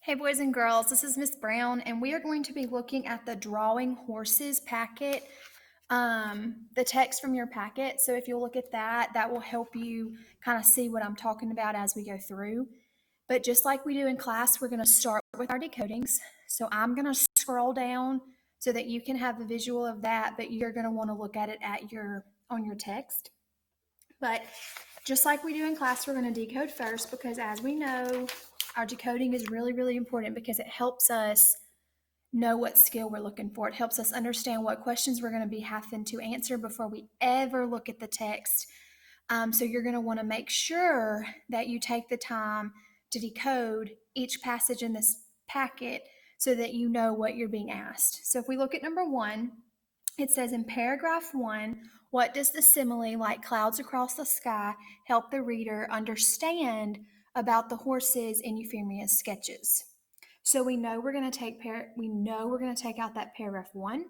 Hey boys and girls, this is Miss Brown, and we are going to be looking at the Drawing Horses packet, the text from your packet. So if you'll look at that, that will help you kind of see what I'm talking about as we go through. But just like we do in class, we're going to start with our decodings. So I'm going to scroll down so that you can have the visual of that, but you're going to want to look at it on your text. But just like we do in class, we're going to decode first because as we know, our decoding is really, really important because it helps us know what skill we're looking for. It helps us understand what questions we're going to be having to answer before we ever look at the text. So you're going to want to make sure that you take the time to decode each passage in this packet so that you know what you're being asked. So if we look at number 1, it says in paragraph 1, what does the simile like clouds across the sky help the reader understand about the horses in Euphemia's sketches? So we know we're going to take out that paragraph 1,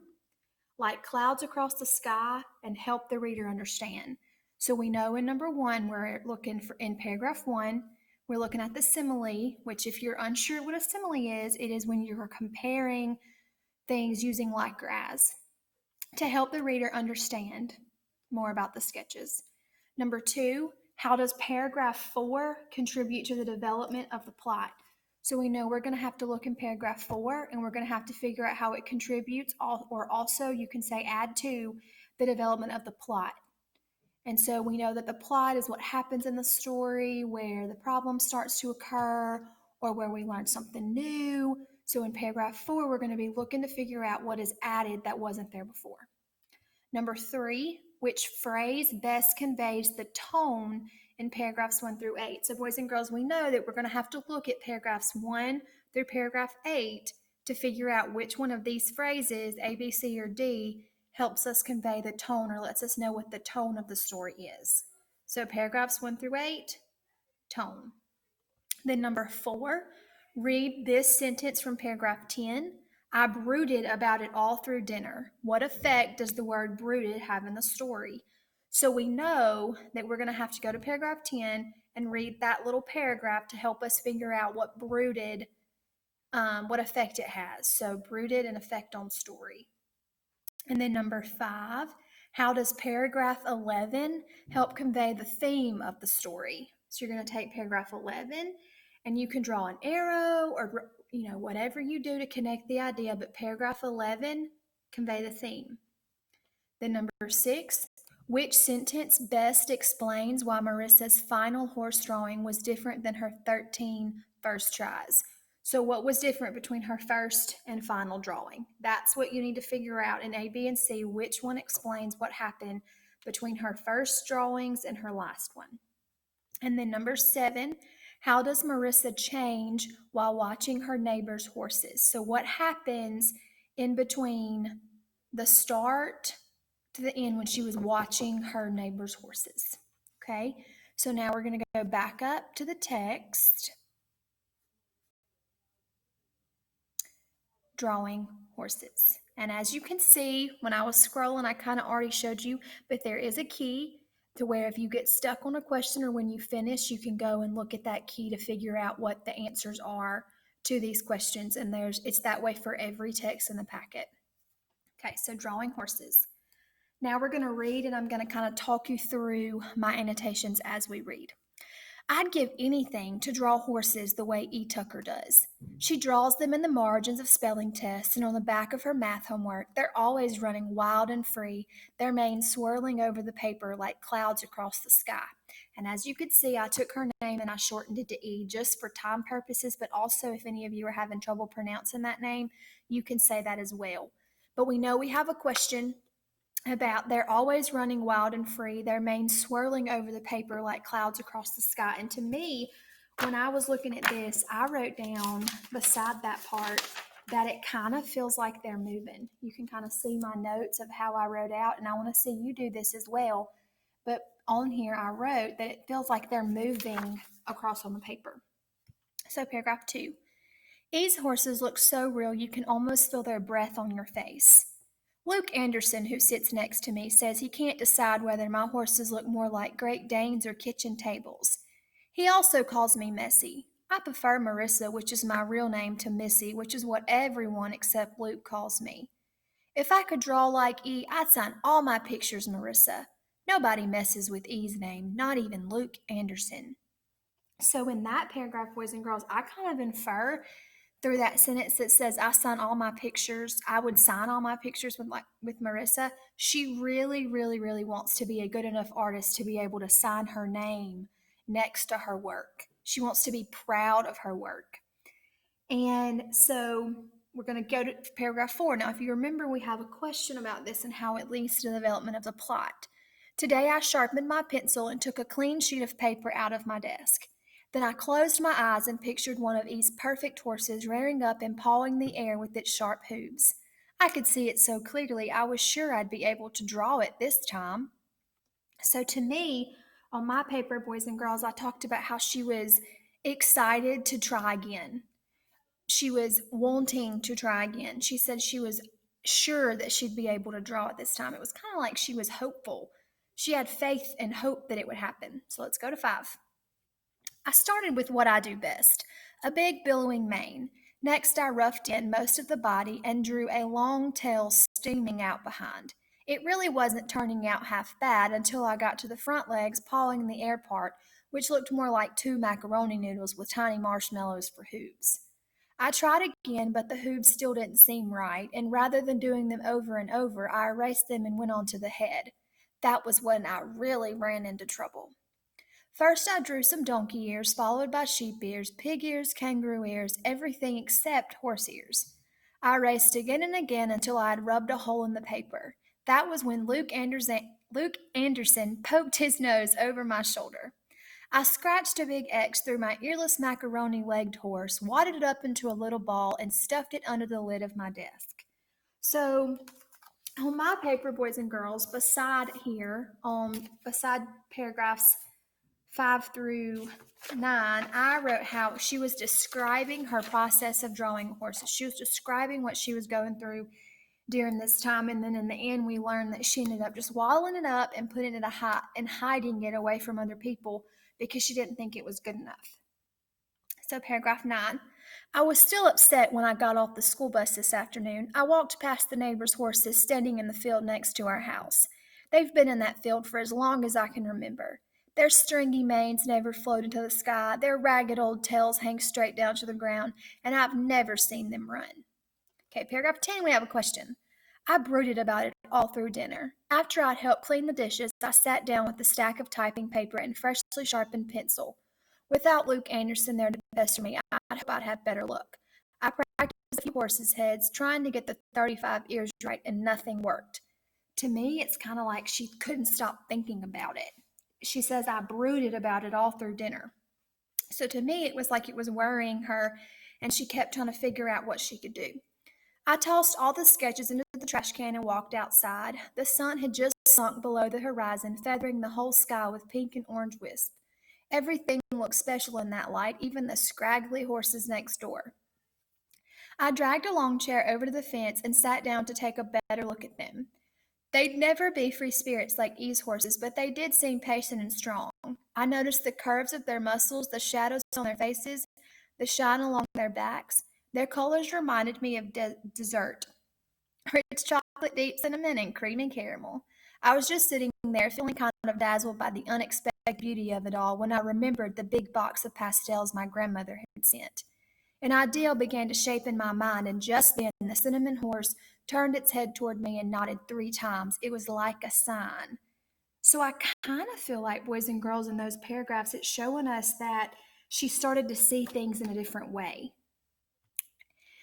like clouds across the sky, and help the reader understand. So we know in number 1 we're looking for in paragraph 1, we're looking at the simile, which if you're unsure what a simile is, it is when you're comparing things using like or as to help the reader understand more about the sketches. Number 2, how does paragraph 4 contribute to the development of the plot? So we know we're going to have to look in paragraph 4 and we're going to have to figure out how it contributes, or also you can say add to the development of the plot. And so we know that the plot is what happens in the story, where the problem starts to occur or where we learn something new. So in paragraph 4, we're going to be looking to figure out what is added that wasn't there before. Number 3, which phrase best conveys the tone in paragraphs 1 through 8? So boys and girls, we know that we're going to have to look at paragraphs 1 through paragraph 8 to figure out which one of these phrases, A, B, C, or D, helps us convey the tone or lets us know what the tone of the story is. So paragraphs 1 through 8, tone. Then number 4, read this sentence from paragraph 10. I brooded about it all through dinner. What effect does the word brooded have in the story? So we know that we're going to have to go to paragraph 10 and read that little paragraph to help us figure out what brooded, what effect it has. So brooded and effect on story. And then number 5, how does paragraph 11 help convey the theme of the story? So you're going to take paragraph 11 and you can draw an arrow or whatever you do to connect the idea, but paragraph 11 convey the theme. Then number 6, which sentence best explains why Marissa's final horse drawing was different than her 13 first tries? So what was different between her first and final drawing? That's what you need to figure out in A, B, and C, which one explains what happened between her first drawings and her last one. And then number 7, how does Marissa change while watching her neighbor's horses? So what happens in between the start to the end when she was watching her neighbor's horses? Okay, so now we're going to go back up to the text. Drawing horses. And as you can see, when I was scrolling, I kind of already showed you, but there is a key to where if you get stuck on a question or when you finish, you can go and look at that key to figure out what the answers are to these questions. And it's that way for every text in the packet. Okay, so drawing horses. Now we're going to read, and I'm going to kind of talk you through my annotations as we read. I'd give anything to draw horses the way E. Tucker does. She draws them in the margins of spelling tests and on the back of her math homework. They're always running wild and free, their manes swirling over the paper like clouds across the sky. And as you could see, I took her name and I shortened it to E just for time purposes, but also if any of you are having trouble pronouncing that name, you can say that as well. But we know we have a question about they're always running wild and free, their manes swirling over the paper like clouds across the sky. And to me, when I was looking at this, I wrote down beside that part that it kind of feels like they're moving. You can kind of see my notes of how I wrote out, and I want to see you do this as well. But on here, I wrote that it feels like they're moving across on the paper. So paragraph 2, E's horses look so real you can almost feel their breath on your face. Luke Anderson, who sits next to me, says he can't decide whether my horses look more like Great Danes or kitchen tables. He also calls me messy. I prefer Marissa, which is my real name, to Missy, which is what everyone except Luke calls me. If I could draw like E, I'd sign all my pictures Marissa. Nobody messes with E's name, not even Luke Anderson. So in that paragraph, boys and girls, I kind of infer through that sentence that says I sign all my pictures, I would sign all my pictures with Marissa. She really, really, really wants to be a good enough artist to be able to sign her name next to her work. She wants to be proud of her work. And so we're going to go to paragraph 4. Now, if you remember, we have a question about this and how it leads to the development of the plot. Today I sharpened my pencil and took a clean sheet of paper out of my desk. Then I closed my eyes and pictured one of E's perfect horses rearing up and pawing the air with its sharp hooves. I could see it so clearly I was sure I'd be able to draw it this time. So to me, on my paper, boys and girls, I talked about how she was excited to try again. She was wanting to try again. She said she was sure that she'd be able to draw it this time. It was kind of like she was hopeful. She had faith and hope that it would happen. So let's go to 5. I started with what I do best, a big billowing mane. Next, I roughed in most of the body and drew a long tail steaming out behind. It really wasn't turning out half bad until I got to the front legs pawing the air part, which looked more like 2 macaroni noodles with tiny marshmallows for hooves. I tried again, but the hooves still didn't seem right, and rather than doing them over and over, I erased them and went on to the head. That was when I really ran into trouble. First, I drew some donkey ears, followed by sheep ears, pig ears, kangaroo ears, everything except horse ears. I erased again and again until I had rubbed a hole in the paper. That was when Luke Anderson poked his nose over my shoulder. I scratched a big X through my earless macaroni legged horse, wadded it up into a little ball, and stuffed it under the lid of my desk. So, on my paper, boys and girls, beside paragraphs 5 through 9, I wrote how she was describing her process of drawing horses. She was describing what she was going through during this time, and then in the end, we learned that she ended up just walling it up and putting it and hiding it away from other people because she didn't think it was good enough. So, paragraph 9. I was still upset when I got off the school bus this afternoon. I walked past the neighbors' horses standing in the field next to our house. They've been in that field for as long as I can remember. Their stringy manes never float into the sky, their ragged old tails hang straight down to the ground, and I've never seen them run. Okay, paragraph 10, we have a question. I brooded about it all through dinner. After I'd helped clean the dishes, I sat down with a stack of typing paper and freshly sharpened pencil. Without Luke Anderson there to pester me, I'd hope I'd have better luck. I practiced a few horses' heads, trying to get the 35 ears right, and nothing worked. To me, it's kind of like she couldn't stop thinking about it. She says, I brooded about it all through dinner. So to me, it was like it was worrying her, and she kept trying to figure out what she could do. I tossed all the sketches into the trash can and walked outside. The sun had just sunk below the horizon, feathering the whole sky with pink and orange wisp. Everything looked special in that light, even the scraggly horses next door. I dragged a long chair over to the fence and sat down to take a better look at them. They'd never be free spirits like E's horses, but they did seem patient and strong. I noticed the curves of their muscles, the shadows on their faces, the shine along their backs. Their colors reminded me of dessert. Rich chocolate, deep cinnamon, and creamy caramel. I was just sitting there, feeling kind of dazzled by the unexpected beauty of it all, when I remembered the big box of pastels my grandmother had sent. An idea began to shape in my mind, and just then the cinnamon horse turned its head toward me and nodded 3 times. It was like a sign. So I kind of feel like, boys and girls, in those paragraphs, it's showing us that she started to see things in a different way.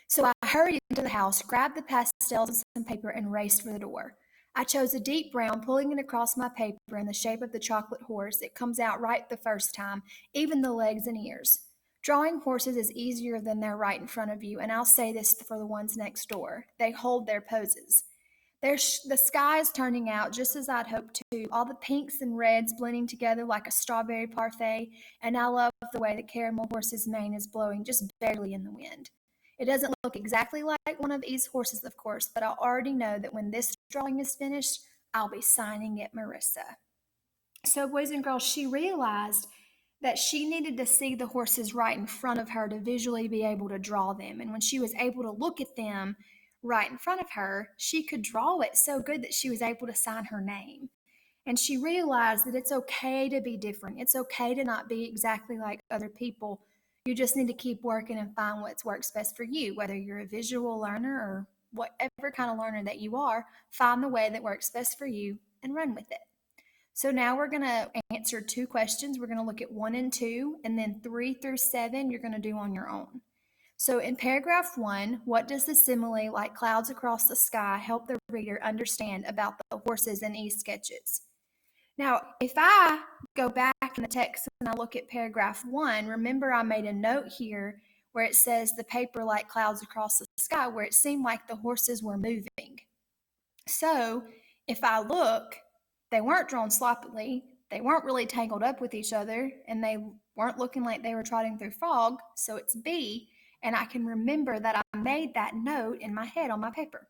So I hurried into the house, grabbed the pastels and some paper, and raced for the door. I chose a deep brown, pulling it across my paper in the shape of the chocolate horse. It comes out right the first time, even the legs and ears. Drawing horses is easier than they're right in front of you, and I'll say this for the ones next door. They hold their poses. The sky is turning out just as I'd hoped to, all the pinks and reds blending together like a strawberry parfait, and I love the way the caramel horse's mane is blowing just barely in the wind. It doesn't look exactly like one of these horses, of course, but I already know that when this drawing is finished, I'll be signing it Marissa. So, boys and girls, she realized that she needed to see the horses right in front of her to visually be able to draw them. And when she was able to look at them right in front of her, she could draw it so good that she was able to sign her name. And she realized that it's okay to be different. It's okay to not be exactly like other people. You just need to keep working and find what works best for you, whether you're a visual learner or whatever kind of learner that you are, find the way that works best for you and run with it. So now we're going to answer 2 questions. We're going to look at 1 and 2, and then 3 through 7 you're going to do on your own. So in paragraph 1, what does the simile like clouds across the sky help the reader understand about the horses in these sketches? Now, if I go back in the text and I look at paragraph 1, remember I made a note here where it says the paper like clouds across the sky, where it seemed like the horses were moving. So if I look, they weren't drawn sloppily, they weren't really tangled up with each other, and they weren't looking like they were trotting through fog. So it's B, and I can remember that I made that note in my head on my paper.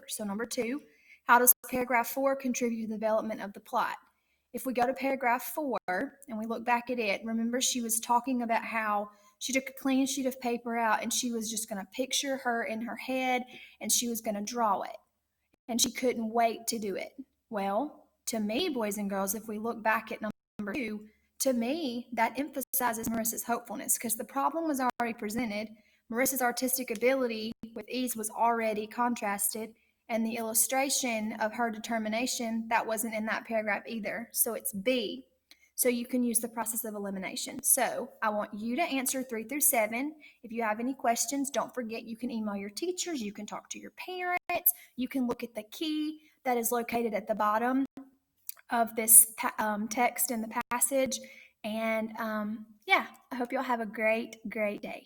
So number 2, how does paragraph 4 contribute to the development of the plot? If we go to paragraph 4 and we look back at it, remember she was talking about how she took a clean sheet of paper out and she was just going to picture her in her head and she was going to draw it. And she couldn't wait to do it. Well, to me, boys and girls, if we look back at number 2, to me, that emphasizes Marissa's hopefulness because the problem was already presented. Marissa's artistic ability with ease was already contrasted, and the illustration of her determination, that wasn't in that paragraph either. So it's B. So you can use the process of elimination. So I want you to answer 3 through 7. If you have any questions, don't forget you can email your teachers, you can talk to your parents, you can look at the key that is located at the bottom of this text in the passage. And yeah, I hope you'll have a great, great day.